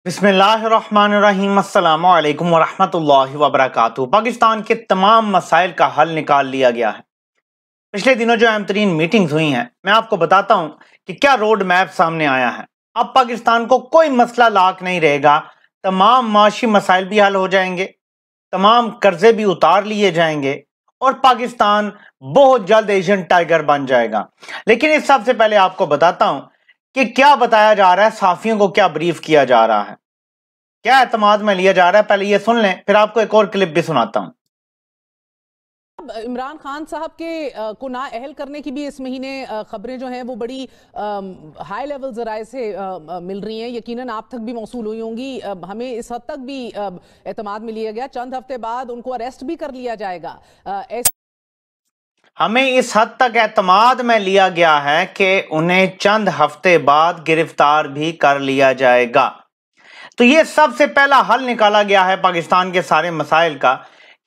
बिस्मिल्लाहिर्रहमानिर्रहीम अस्सलामु अलैकुम वरहमतुल्लाहि वबरकातुहू। पाकिस्तान के तमाम मसाइल का हल निकाल लिया गया है। पिछले दिनों जो अहम तरीन मीटिंग्स हुई हैं, मैं आपको बताता हूं कि क्या रोड मैप सामने आया है। अब पाकिस्तान को कोई मसला लाक नहीं रहेगा, तमाम माशी मसाइल भी हल हो जाएंगे, तमाम कर्जे भी उतार लिए जाएंगे और पाकिस्तान बहुत जल्द एशियन टाइगर बन जाएगा। लेकिन इस सबसे पहले आपको बताता हूं कि क्या बताया जा रहा है, साफियों को क्या ब्रीफ किया जा रहा है, क्या एतमाद में लिया जा रहा है। पहले ये सुन लें, फिर आपको एक और क्लिप भी सुनाता हूं। इमरान खान साहब के को ना अहल करने की भी इस महीने खबरें जो हैं वो बड़ी हाई लेवल जराए से मिल रही हैं। यकीनन आप तक भी मौसूल हुई होंगी। हमें इस हद तक भी एतमाद में लिया गया, चंद हफ्ते बाद उनको अरेस्ट भी कर लिया जाएगा। हमें इस हद तक एतमाद में लिया गया है कि उन्हें चंद हफ्ते बाद गिरफ्तार भी कर लिया जाएगा। तो ये सबसे पहला हल निकाला गया है पाकिस्तान के सारे मसाइल का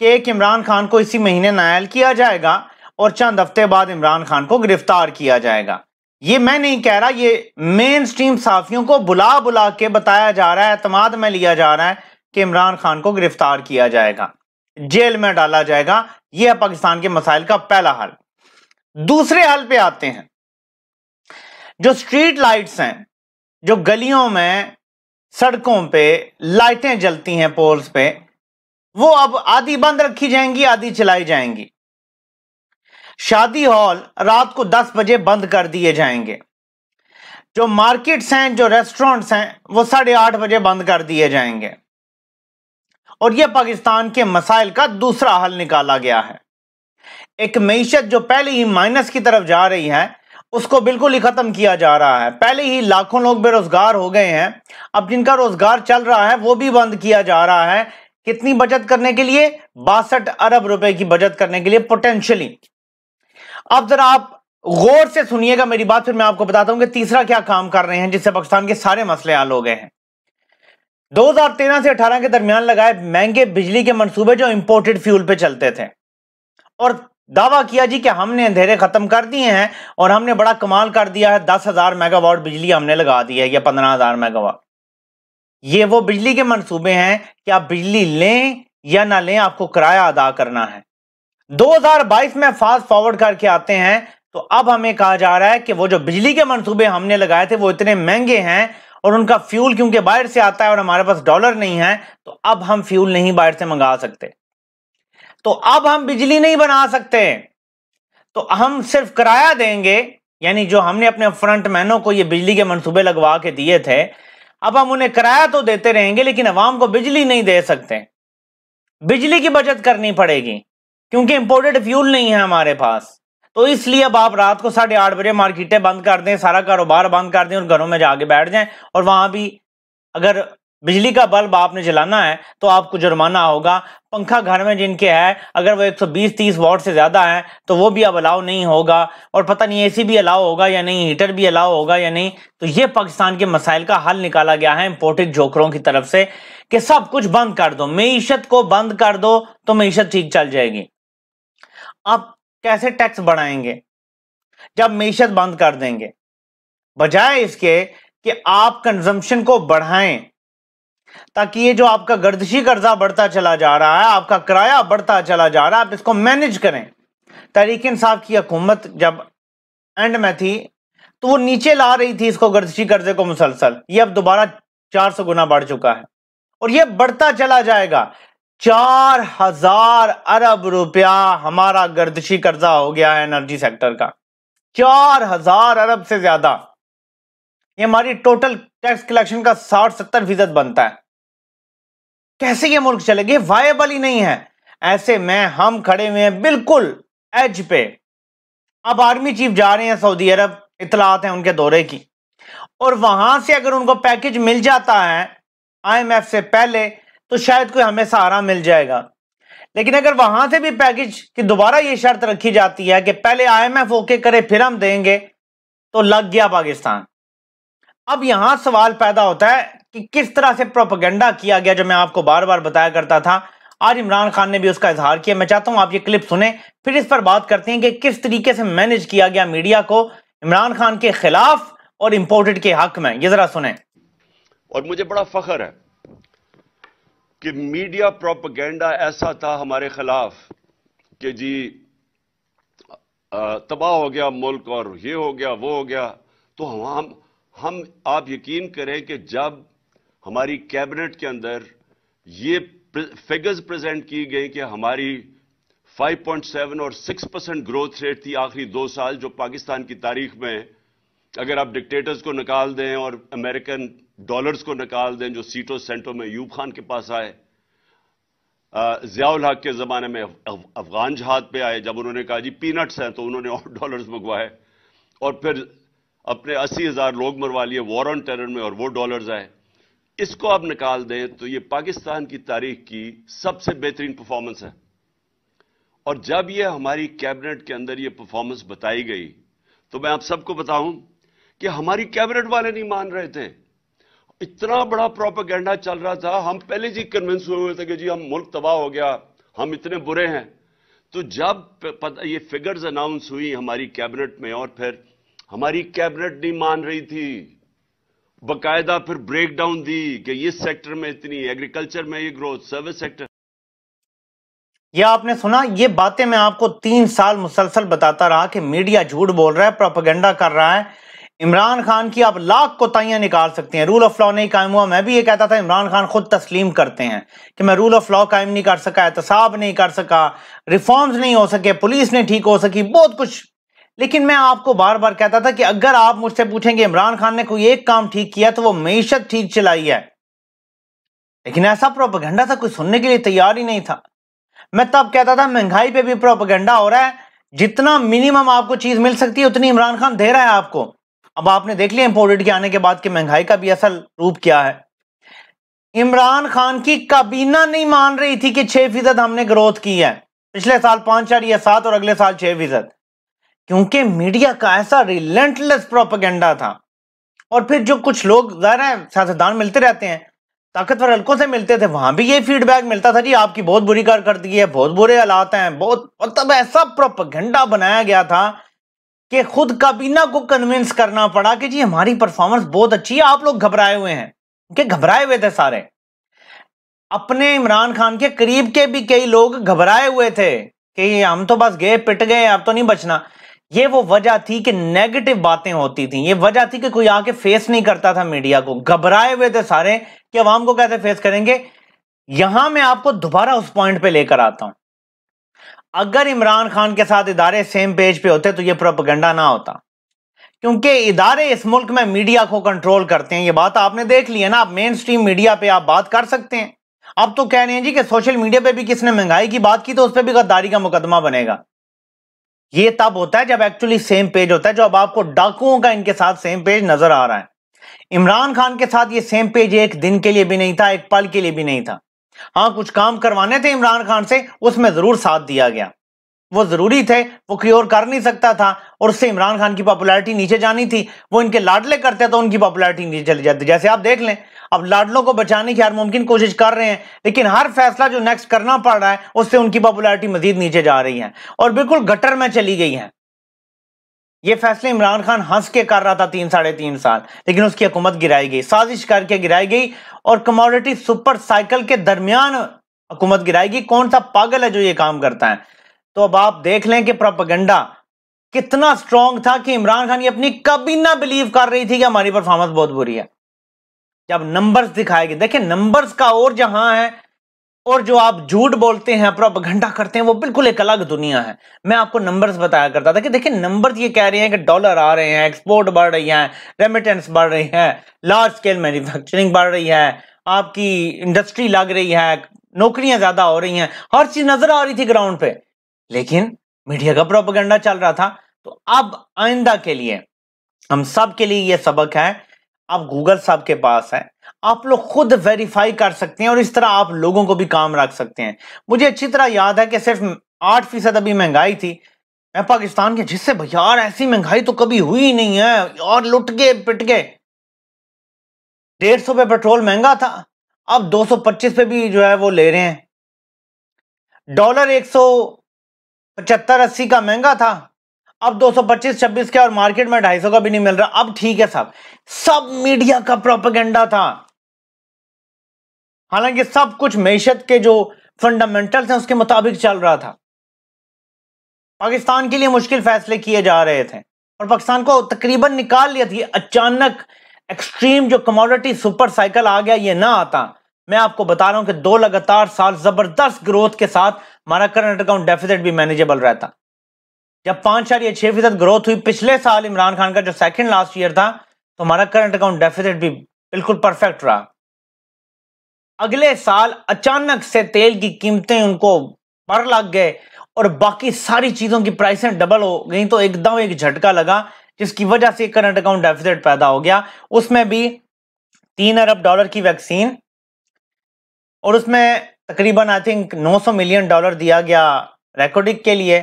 कि एक इमरान खान को इसी महीने नायल किया जाएगा और चंद हफ्ते बाद इमरान खान को गिरफ्तार किया जाएगा। ये मैं नहीं कह रहा, ये मेन स्ट्रीम साफियों को बुला बुला के बताया जा रहा है, एतमाद में लिया जा रहा है कि इमरान खान को गिरफ्तार किया जाएगा, जेल में डाला जाएगा। यह है पाकिस्तान के मसाइल का पहला हल। दूसरे हल पे आते हैं। जो स्ट्रीट लाइट्स हैं, जो गलियों में सड़कों पे लाइटें जलती हैं पोल्स पे, वो अब आधी बंद रखी जाएंगी, आधी चलाई जाएंगी। शादी हॉल रात को 10 बजे बंद कर दिए जाएंगे। जो मार्केट्स हैं, जो रेस्टोरेंट्स हैं, वो 8:30 बजे बंद कर दिए जाएंगे। और यह पाकिस्तान के मसाइल का दूसरा हल निकाला गया है। एक मईशत जो पहले ही माइनस की तरफ जा रही है, उसको बिल्कुल ही खत्म किया जा रहा है। पहले ही लाखों लोग बेरोजगार हो गए हैं, अब जिनका रोजगार चल रहा है वो भी बंद किया जा रहा है। कितनी बचत करने के लिए? 62 अरब रुपए की बचत करने के लिए पोटेंशियली। अब जरा आप गौर से सुनिएगा मेरी बात, फिर मैं आपको बताता हूं कि तीसरा क्या काम कर रहे हैं जिससे पाकिस्तान के सारे मसले हल हो गए हैं। 2013 से 18 के दरमियान लगाए महंगे बिजली के मंसूबे जो इंपोर्टेड फ्यूल पे चलते थे, और दावा किया जी कि हमने अंधेरे खत्म कर दिए हैं और हमने बड़ा कमाल कर दिया है, 10,000 मेगावाट बिजली हमने लगा दी है या 15,000 मेगावाट। ये वो बिजली के मंसूबे हैं कि आप बिजली लें या ना लें, आपको किराया अदा करना है। 2022 में फास्ट फॉरवर्ड करके आते हैं तो अब हमें कहा जा रहा है कि वो जो बिजली के मंसूबे हमने लगाए थे वो इतने महंगे हैं और उनका फ्यूल क्योंकि बाहर से आता है और हमारे पास डॉलर नहीं है, तो अब हम फ्यूल नहीं बाहर से मंगा सकते, तो अब हम बिजली नहीं बना सकते, तो हम सिर्फ किराया देंगे। यानी जो हमने अपने फ्रंट मैनों को ये बिजली के मंसूबे लगवा के दिए थे, अब हम उन्हें किराया तो देते रहेंगे लेकिन अवाम को बिजली नहीं दे सकते। बिजली की बचत करनी पड़ेगी क्योंकि इंपोर्टेड फ्यूल नहीं है हमारे पास। तो इसलिए अब आप रात को 8:30 बजे मार्केटें बंद कर दें, सारा कारोबार बंद कर दें और घरों में जाके बैठ जाएं, और वहां भी अगर बिजली का बल्ब आपने जलाना है तो आपको जुर्माना होगा। पंखा घर में जिनके है, अगर वो 120-30 वॉट से ज्यादा है तो वो भी अब अलाउ नहीं होगा, और पता नहीं एसी भी अलाउ होगा या नहीं, हीटर भी अलाउ होगा या नहीं। तो ये पाकिस्तान के मसाइल का हल निकाला गया है इंपोर्टेड जोकरों की तरफ से कि सब कुछ बंद कर दो, मईशत को बंद कर दो तो मईशत ठीक चल जाएगी। आप कैसे टैक्स बढ़ाएंगे जब मईशत बंद कर देंगे? बजाय इसके कि आप कंजम्पशन को बढ़ाएं ताकि ये जो आपका गर्दिशी कर्जा बढ़ता चला जा रहा है, आपका किराया बढ़ता चला जा रहा है, आप इसको मैनेज करें। तहरीक इंसाफ की हुकूमत जब एंड में थी तो वो नीचे ला रही थी इसको, गर्दिशी कर्जे को मुसलसल। ये अब दोबारा 400 गुना बढ़ चुका है और ये बढ़ता चला जाएगा। 4,000 अरब रुपया हमारा गर्दिशी कर्जा हो गया है एनर्जी सेक्टर का, 4,000 अरब से ज्यादा। ये हमारी टोटल टैक्स कलेक्शन का 60-70% बनता है। कैसे ये मुल्क चलेगा? वायबल ही नहीं है। ऐसे में हम खड़े हुए हैं बिल्कुल एज पे। अब आर्मी चीफ जा रहे हैं सऊदी अरब, इतलात हैं उनके दौरे की, और वहां से अगर उनको पैकेज मिल जाता है IMF से पहले तो शायद कोई हमें सहारा मिल जाएगा। लेकिन अगर वहां से भी पैकेज की दोबारा ये शर्त रखी जाती है कि पहले IMF ओके करे फिर हम देंगे, तो लग गया पाकिस्तान। अब यहां सवाल पैदा होता है कि किस तरह से प्रोपेगेंडा किया गया, जो मैं आपको बार बार बताया करता था। आज इमरान खान ने भी उसका इजहार किया। मैं चाहता हूं आप ये क्लिप सुने, फिर इस पर बात करते हैं कि किस तरीके से मैनेज किया गया मीडिया को इमरान खान के खिलाफ और इंपोर्टेड के हक में। ये जरा सुने। और मुझे बड़ा फख्र है कि मीडिया प्रोपेगेंडा ऐसा था हमारे खिलाफ कि जी तबाह हो गया मुल्क और ये हो गया वो हो गया। तो हम आप यकीन करें कि जब हमारी कैबिनेट के अंदर ये फिगर्स प्रेजेंट की गई कि हमारी 5.7 और 6% ग्रोथ रेट थी आखिरी 2 साल, जो पाकिस्तान की तारीख में अगर आप डिक्टेटर्स को निकाल दें और अमेरिकन डॉलर्स को निकाल दें जो सीटों सेंटों में यूब खान के पास आए, जियाउल हक के जमाने में अफगान जहाज पे आए, जब उन्होंने कहा जी पीनट्स हैं तो उन्होंने और डॉलर्स मंगवाए, और फिर अपने 80,000 लोग मरवा लिए वॉर ऑन टेरर में और वो डॉलर्स आए। इसको आप निकाल दें तो ये पाकिस्तान की तारीख की सबसे बेहतरीन परफॉर्मेंस है। और जब ये हमारी कैबिनेट के अंदर ये परफॉर्मेंस बताई गई तो मैं आप सबको बताऊं कि हमारी कैबिनेट वाले नहीं मान रहे थे। इतना बड़ा प्रोपेगेंडा चल रहा था, हम पहले जी कन्विंस हुए थे कि जी हम मुल्क तबाह हो गया, हम इतने बुरे हैं। तो जब ये फिगर्स अनाउंस हुई हमारी कैबिनेट में और फिर हमारी कैबिनेट नहीं मान रही थी, बकायदा फिर ब्रेक डाउन दी कि ये सेक्टर में इतनी, एग्रीकल्चर में ये ग्रोथ, सर्विस सेक्टर। ये आपने सुना, ये बातें मैं आपको 3 साल मुसलसल बताता रहा कि मीडिया झूठ बोल रहा है, प्रोपेगेंडा कर रहा है। इमरान खान की आप लाख कोताहियां निकाल सकते हैं, रूल ऑफ लॉ नहीं कायम हुआ। मैं भी ये कहता था, इमरान खान खुद तस्लीम करते हैं कि मैं रूल ऑफ लॉ कायम नहीं कर सका, एहतसाब नहीं कर सका, रिफॉर्म्स नहीं हो सके, पुलिस नहीं ठीक हो सकी, बहुत कुछ। लेकिन मैं आपको बार बार कहता था कि अगर आप मुझसे पूछेंगे इमरान खान ने कोई एक काम ठीक किया तो वो मईशत ठीक चलाई है। लेकिन ऐसा प्रोपेगेंडा था, कोई सुनने के लिए तैयार ही नहीं था। मैं तब कहता था महंगाई पे भी प्रोपेगेंडा हो रहा है, जितना मिनिमम आपको चीज मिल सकती है उतनी इमरान खान दे रहा है आपको। अब आपने देख लिया इंपोर्टेड के आने के बाद कि महंगाई का भी असल रूप क्या है। इमरान खान की काबीना नहीं मान रही थी कि 6% हमने ग्रोथ की है, पिछले साल 5 या 7 और अगले साल 6%, क्योंकि मीडिया का ऐसा रिलेंटलेस प्रोपेगेंडा था। और फिर जो कुछ लोग, ज़ाहिर है सियासतदान मिलते रहते हैं, ताकतवर हल्कों से मिलते थे, वहां भी ये फीडबैक मिलता था, जी आपकी बहुत बुरी कारकर्दगी है, बहुत बुरे हालात हैं, बहुत, मतलब ऐसा प्रोपेगेंडा बनाया गया था कि खुद काबीना को कन्विंस करना पड़ा कि जी हमारी परफॉर्मेंस बहुत अच्छी है, आप लोग घबराए हुए हैं। कि घबराए हुए थे सारे, अपने इमरान खान के करीब के भी कई लोग घबराए हुए थे कि हम तो बस गए पिट गए, अब तो नहीं बचना। ये वो वजह थी कि नेगेटिव बातें होती थी, ये वजह थी कि कोई आके फेस नहीं करता था मीडिया को, घबराए हुए थे सारे कि अवाम को कैसे फेस करेंगे। यहां मैं आपको दोबारा उस पॉइंट पे लेकर आता हूं, अगर इमरान खान के साथ इदारे सेम पेज पे होते तो ये प्रोपेगेंडा ना होता, क्योंकि इदारे इस मुल्क में मीडिया को कंट्रोल करते हैं। ये बात आपने देख ली है ना, आप मेन स्ट्रीम मीडिया पे आप बात कर सकते हैं। अब तो कह रहे हैं जी कि सोशल मीडिया पे भी किसने महंगाई की बात की तो उस पर भी गद्दारी का मुकदमा बनेगा। ये तब होता है जब एक्चुअली सेम पेज होता है, जो अब आपको डाकुओं का इनके साथ सेम पेज नजर आ रहा है। इमरान खान के साथ ये सेम पेज एक दिन के लिए भी नहीं था, एक पल के लिए भी नहीं था। हाँ, कुछ काम करवाने थे इमरान खान से, उसमें जरूर साथ दिया गया, वो जरूरी थे, वो कोई और कर नहीं सकता था, और उससे इमरान खान की पॉपुलैरिटी नीचे जानी थी। वो इनके लाडले करते तो उनकी पॉपुलैरिटी नीचे चली जाती। जैसे आप देख लें, अब लाडलों को बचाने की हर मुमकिन कोशिश कर रहे हैं, लेकिन हर फैसला जो नेक्स्ट करना पड़ रहा है उससे उनकी पॉपुलैरिटी मजीद नीचे जा रही है और बिल्कुल गटर में चली गई है। ये फैसले इमरान खान हंस के कर रहा था 3-3.5 साल, लेकिन उसकी हुकूमत गिराई गई, साजिश करके गिराई गई, और कमोडिटी सुपर साइकिल के दरमियान हुकूमत गिराई गई। कौन सा पागल है जो ये काम करता है? तो अब आप देख लें कि प्रोपेगेंडा कितना स्ट्रांग था कि इमरान खान ये अपनी काबीना बिलीव कर रही थी कि हमारी परफॉर्मेंस बहुत बुरी है। जब नंबर्स दिखाए गए, देखिए नंबर्स का और जहां है, और जो आप झूठ बोलते हैं, प्रोपेगेंडा करते हैं, वो बिल्कुल एक अलग दुनिया है। मैं आपको नंबर्स बताया करता था कि देखिए नंबर्स ये कह रहे हैं कि डॉलर आ रहे हैं, एक्सपोर्ट बढ़ रही है, रेमिटेंस बढ़ रही है, लार्ज स्केल मैन्युफैक्चरिंग बढ़ रही है, आपकी इंडस्ट्री लग रही है, नौकरियां ज्यादा हो रही हैं, हर चीज नजर आ रही थी ग्राउंड पे, लेकिन मीडिया का प्रोपेगेंडा चल रहा था। तो अब आइंदा के लिए हम सब के लिए ये सबक है, अब गूगल साहब के पास है, आप लोग खुद वेरीफाई कर सकते हैं और इस तरह आप लोगों को भी काम रख सकते हैं। मुझे अच्छी तरह याद है कि सिर्फ 8% अभी महंगाई थी, मैं पाकिस्तान के जिससे यार ऐसी महंगाई तो कभी हुई नहीं है, और लुट गए पिट गए। 150 पे पेट्रोल महंगा था, अब 225 पे भी जो है वो ले रहे हैं। डॉलर 175-80 का महंगा था, अब 225-26 के, और मार्केट में 250 का भी नहीं मिल रहा। अब ठीक है साहब, सब मीडिया का प्रोपेगेंडा था, हालांकि सब कुछ मैशत के जो फंडामेंटल्स हैं उसके मुताबिक चल रहा था। पाकिस्तान के लिए मुश्किल फैसले किए जा रहे थे और पाकिस्तान को तकरीबन निकाल लिया था। अचानक एक्सट्रीम जो कमोडिटी सुपर साइकिल आ गया, ये ना आता, मैं आपको बता रहा हूं कि 2 लगातार साल जबरदस्त ग्रोथ के साथ हमारा करंट अकाउंट डेफिसिट भी मैनेजेबल रहता। जब 5.6% ग्रोथ हुई पिछले साल इमरान खान का जो सेकंड लास्ट ईयर था, तो हमारा करंट अकाउंट डेफिसिट भी बिल्कुल परफेक्ट रहा। अगले साल अचानक से तेल की कीमतें उनको पर लग गए और बाकी सारी चीजों की प्राइसें डबल हो गई, तो एकदम एक झटका लगा जिसकी वजह से करंट अकाउंट डेफिसिट पैदा हो गया। उसमें भी $3 अरब की वैक्सीन और उसमें तकरीबन आई थिंक $900 मिलियन दिया गया रेकोडिक के लिए,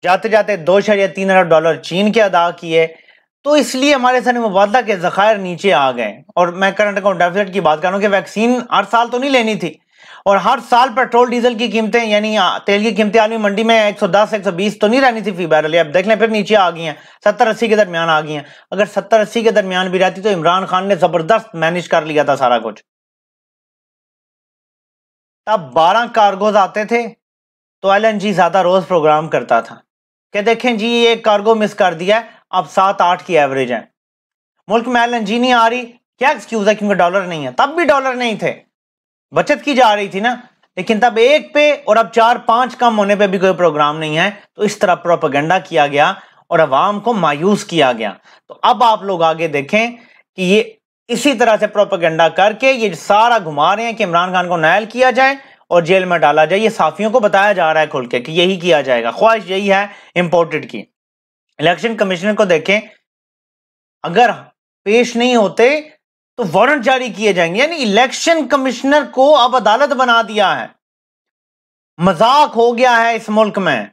जाते जाते $2.3 अरब चीन के अदा किए, तो इसलिए हमारे सारे मुबादला के ज़खायर नीचे आ गए। और मैं करंट अकाउंट डेफिसिट की बात कर रहा हूं कि वैक्सीन हर साल तो नहीं लेनी थी, और हर साल पेट्रोल डीजल की कीमतें यानी तेल की कीमतें आलमी मंडी में 110-120 तो नहीं रहनी थी फी बैरल। अब देख लें फिर नीचे आ गई हैं, 70-80 के दरमियान आ गई हैं। अगर 70-80 के दरमियान भी रहती तो इमरान खान ने जबरदस्त मैनेज कर लिया था सारा कुछ। तब 12 कार्गोज आते थे तो LNG ज्यादा रोज प्रोग्राम करता था कि देखें जी ये कार्गो मिस कर दिया है, अब 7-8 की एवरेज है। मुल्क में LNG नहीं आ रही, क्या एक्सक्यूज है? क्योंकि डॉलर नहीं है। तब भी डॉलर नहीं थे, बचत की जा रही थी ना, लेकिन तब 1 पे और अब 4-5 कम होने पे भी कोई प्रोग्राम नहीं है। तो इस तरह प्रोपेगेंडा किया गया और अवाम को मायूस किया गया। तो अब आप लोग आगे देखें कि ये इसी तरह से प्रोपेगेंडा करके ये सारा घुमा रहे हैं कि इमरान खान को नायल किया जाए और जेल में डाला जाए। ये साफियों को बताया जा रहा है खुल के कि यही किया जाएगा, ख्वाहिश यही है इंपोर्टेड की। इलेक्शन कमिश्नर को देखें, अगर पेश नहीं होते तो वारंट जारी किए जाएंगे, यानी इलेक्शन कमिश्नर को अब अदालत बना दिया है। मजाक हो गया है इस मुल्क में।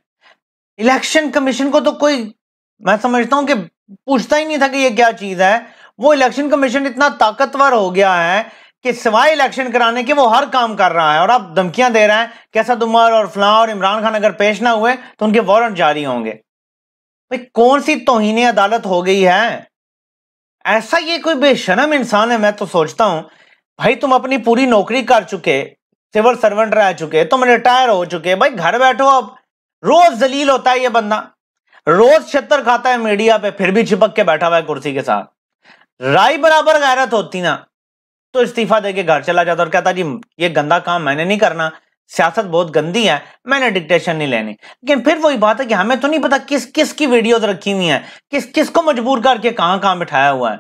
इलेक्शन कमीशन को तो कोई, मैं समझता हूं कि पूछता ही नहीं था कि ये क्या चीज है। वो इलेक्शन कमीशन इतना ताकतवर हो गया है कि सिवाय इलेक्शन कराने के वो हर काम कर रहा है, और अब धमकियां दे रहा है कि असद उमर और फलां और इमरान खान अगर पेश ना हुए तो उनके वारंट जारी होंगे। भाई कौन सी तौहीन अदालत हो गई है? ऐसा ये कोई बेशरम इंसान है? मैं तो सोचता हूं भाई तुम अपनी पूरी नौकरी कर चुके, सिविल सर्वेंट रह चुके, तुम रिटायर हो चुके, भाई घर बैठो। अब रोज जलील होता है ये बंदा, रोज छत्तर खाता है मीडिया पे, फिर भी चिपक के बैठा हुआ है कुर्सी के साथ। राय बराबर गैरत होती ना तो इस्तीफा देके घर चला जाता और कहता जी ये गंदा काम मैंने नहीं करना, सियासत बहुत गंदी है, मैंने डिक्टेशन नहीं लेनी। लेकिन फिर वही बात है कि हमें तो नहीं पता किस किस की वीडियोज रखी हुई है, किस किस को मजबूर करके कहां कहां बिठाया हुआ है।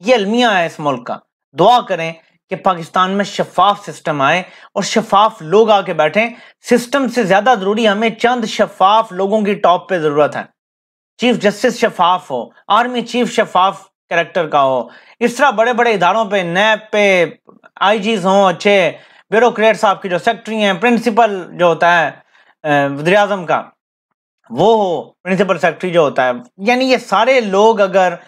ये अलमिया है इस मुल्क का। दुआ करें कि पाकिस्तान में शफाफ सिस्टम आए और शफाफ लोग आके बैठे। सिस्टम से ज्यादा जरूरी हमें चंद शफाफ लोगों की टॉप पे जरूरत है। चीफ जस्टिस शफाफ हो, आर्मी चीफ शफाफ कैरेक्टर का हो, इस तरह बड़े बड़े इदारों पे, नैब पे आईजीज हों अच्छे, ब्यूरोक्रेट साहब की जो सेक्रेटरी हैं, प्रिंसिपल जो होता है वज़ीर आज़म का वो हो, प्रिंसिपल सेक्रेटरी जो होता है, यानी ये सारे लोग अगर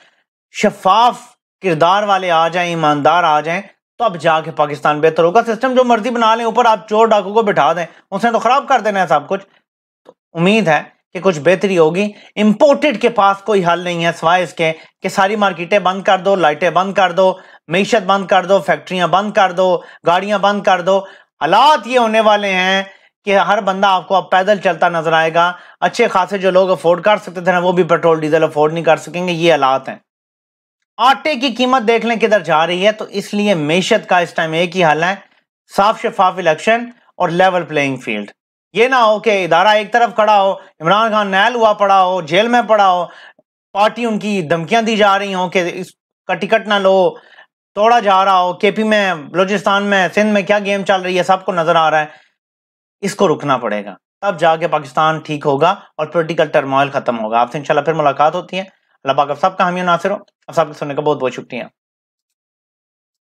शफाफ किरदार वाले आ जाएं, ईमानदार आ जाएं, तो अब जाके पाकिस्तान बेहतर होगा। सिस्टम जो मर्जी बना लें, ऊपर आप चोर डाकू को बिठा दें, उसने तो खराब कर देना है सब कुछ। तो उम्मीद है कि कुछ बेहतरी होगी। इंपोर्टेड के पास कोई हल नहीं है सिवाय इसके कि सारी मार्केटें बंद कर दो, लाइटें बंद कर दो, मीशत बंद कर दो, फैक्ट्रियां बंद कर दो, गाड़ियां बंद कर दो। हालात ये होने वाले हैं कि हर बंदा आपको अब पैदल चलता नजर आएगा। अच्छे खासे जो लोग अफोर्ड कर सकते थे ना, वो भी पेट्रोल डीजल अफोर्ड नहीं कर सकेंगे। ये हालात हैं। आटे की कीमत देख लें किधर जा रही है। तो इसलिए मेशत का इस टाइम एक ही हल है, साफ शफाफ इलेक्शन और लेवल प्लेइंग फील्ड। ये ना हो कि इदारा एक तरफ खड़ा हो, इमरान खान नायल हुआ पड़ा हो, जेल में पड़ा हो, पार्टी उनकी धमकियां दी जा रही हो कि इसका टिकट ना लो, तोड़ा जा रहा हो, केपी में, बलूचिस्तान में, सिंध में क्या गेम चल रही है सबको नजर आ रहा है। इसको रुकना पड़ेगा, तब जाके पाकिस्तान ठीक होगा और पॉलिटिकल टर्मोइल खत्म होगा। आपसे इंशाल्लाह फिर मुलाकात होती है। अल्लाह पाक आप सबका हामी नासिर हो। आप सबके सुनने का बहुत बहुत शुक्रिया।